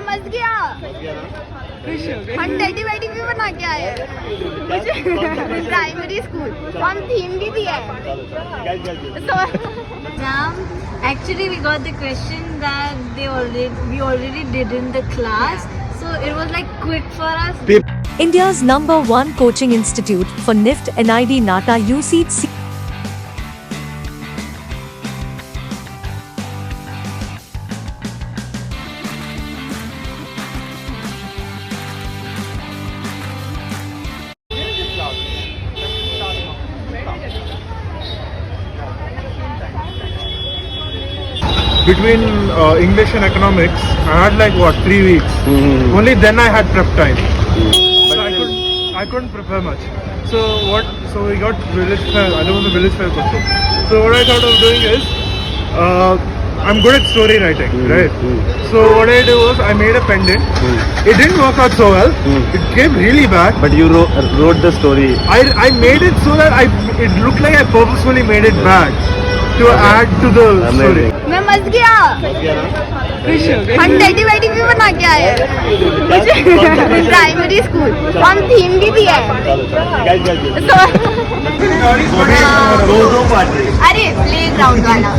मैं मच गया। हम टेडी वेडी भी बना के आए हैं। प्राइमरी स्कूल हम थीम भी दिया है। Actually, we got the question that we already did in the class, so it was like quick for us. India's #1 coaching institute for NIFT NID NATA UCEED. Between English and economics, I had like 3 weeks. Only then I had prep time. So I couldn't prepare much. So we got village fair. I don't know the village fair question. So what I thought of doing is, I'm good at story writing, right? So what I did was I made a pendant. It didn't work out so well. It came really bad. But you wrote the story. I made it so that it looked like I purposefully made it bad to add to the story. मैं much गया। हम teddy वेडी भी बना के आए हैं। Primary school हम थीम भी दिया है। अरे प्लेग्राउंड वाला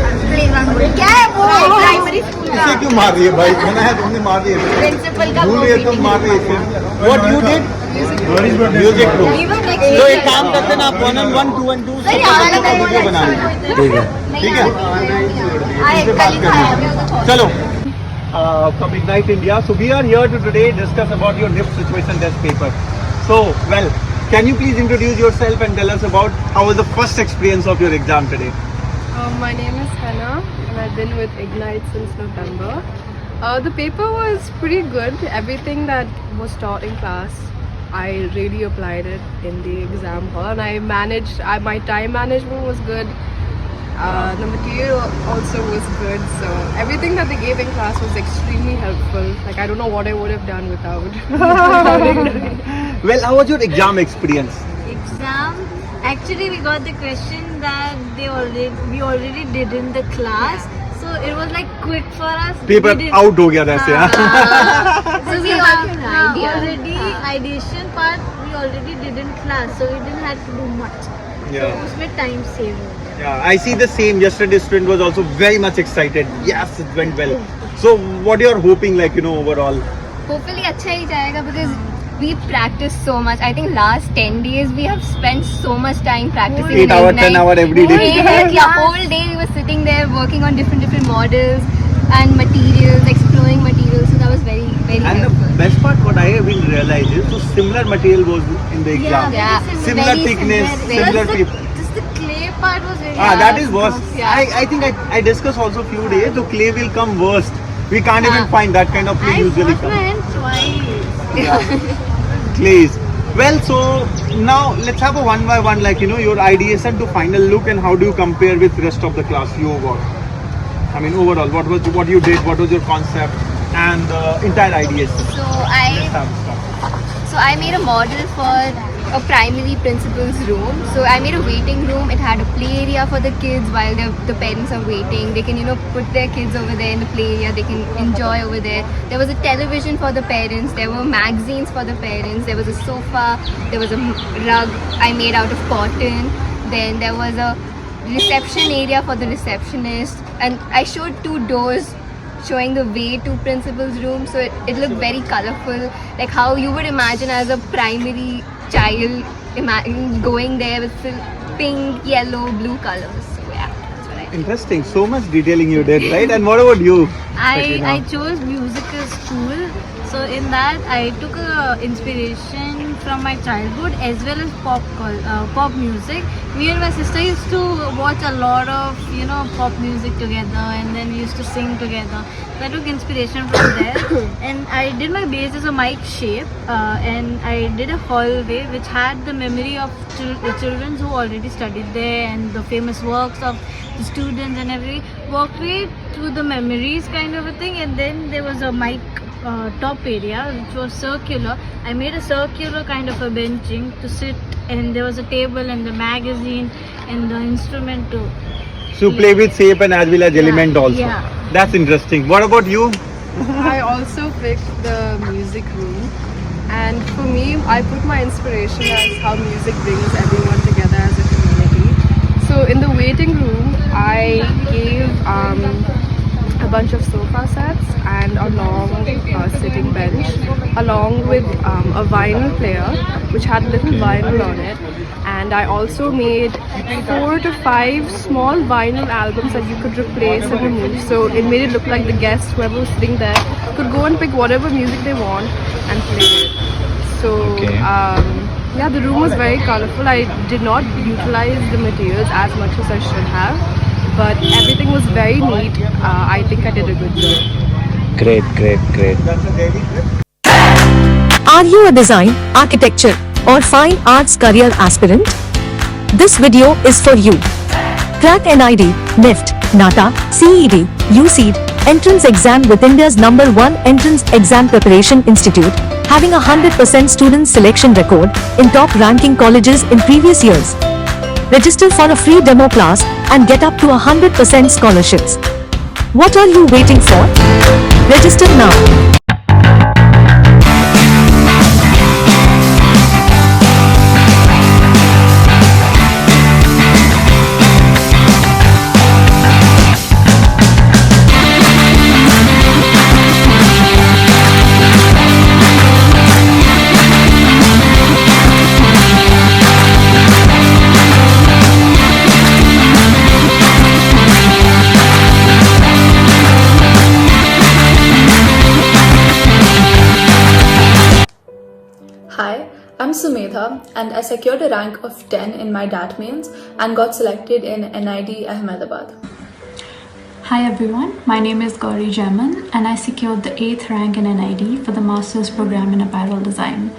क्या है वो प्राइमरी स्कूल का। क्यों मार रही है भाई? मना है तुमने मार रही है। प्रिंसिपल का भूल गए तुम मार रही है। What you did? Music group. तो एक काम करते ना, आप 1 and 1, 2 and 2 वीडियो बना लीजिए। ठीक है इससे बात करनी। चलो from Ignite India. So we are here to today discuss about your NIFT Situation Test paper. So well, can you please introduce yourself and tell us about how was the first experience of your exam today? My name is Hannah and I've been with Ignite since November. The paper was pretty good. Everything that was taught in class, I really applied it in the exam hall, and I managed. My time management was good. The material also was good. So everything that they gave in class was extremely helpful. Like I don't know what I would have done without. Well, how was your exam experience? Actually, we got the question that we already did in the class, so it was like quick for us. Paper out हो गया था ऐसे हाँ. So we already ideation part we already did in class, so we didn't have to do much. Yeah. So उसमें time save हो गया. Yeah, I see the same. Yesterday student was also very much excited. Yes, it went well. So what you are hoping, like overall? Hopefully अच्छा ही जाएगा because we practice so much. I think last 10 days we have spent so much time practicing. 8 hours, 10 hours every day. Yeah, whole day we were sitting there working on different models and materials, exploring materials. So that was very And helpful. the best part, what I have been realized is, so similar material was in the exam. Yeah. Similar thickness, similar people. Just the clay part was very. That is worse. Yeah. I think I discussed also few days. The clay will come worst. We can't even find that kind of clay usually I come. went twice. Clays. Well, so now let's have a one by one, like your ideation to final look, and how do you compare with rest of the class you got? I mean, overall, what you did, what was your concept, and the entire ideation. So Let's have a start. I made a model for a primary principal's room. So I made a waiting room. It had a play area for the kids while the parents are waiting. They can put their kids over there in the play area. They can enjoy over there. There was a television for the parents. There were magazines for the parents. There was a sofa. There was a rug I made out of cotton. Then there was a reception area for the receptionist. And I showed 2 doors showing the way to principal's room. So it looked very colorful, like how you would imagine as a primary child going there with pink, yellow, blue colors. So yeah, that's what I did. Interesting. So much detailing you did, right? And what about you? I chose musical school, so in that I took inspiration from my childhood as well as pop music. Me and my sister used to watch a lot of pop music together, and then we used to sing together. So I took inspiration from there, and I did my base as a mic shape, and I did a hallway which had the memory of the children who already studied there, and the famous works of the students, and every walkway through the memories kind of a thing. And then there was a mic top area which was circular. I made a circular kind of a benching to sit, and there was a table and the magazine and the instrument too. So play with shape and as well as element also. Yeah. That's interesting. What about you? I also picked the music room, and for me, I put my inspiration as how music brings everyone together as a community. So in the waiting room, I gave a bunch of sofa sets and a long sitting bench, along with a vinyl player which had little vinyl on it. And I also made 4 to 5 small vinyl albums that you could replace and remove. So it made it look like the guests, whoever was sitting there, could go and pick whatever music they want and play it. So yeah, the room was very colorful. I did not utilize the materials as much as I should have, but everything was very neat. I think I did a good job. Great, great, great. Are you a design, architecture, or fine arts career aspirant? This video is for you. Crack NID, NIFT, NATA, CEED, UCEED entrance exam with India's #1 entrance exam preparation institute, having 100% student selection record in top ranking colleges in previous years. Register for a free demo class and get up to 100% scholarships. What are you waiting for? Register now. Hi, I'm Sumedha and I secured a rank of 10 in my DAT mains and got selected in NID Ahmedabad. Hi everyone, my name is Gauri Jaman and I secured the 8th rank in NID for the Master's Program in Apparel Design.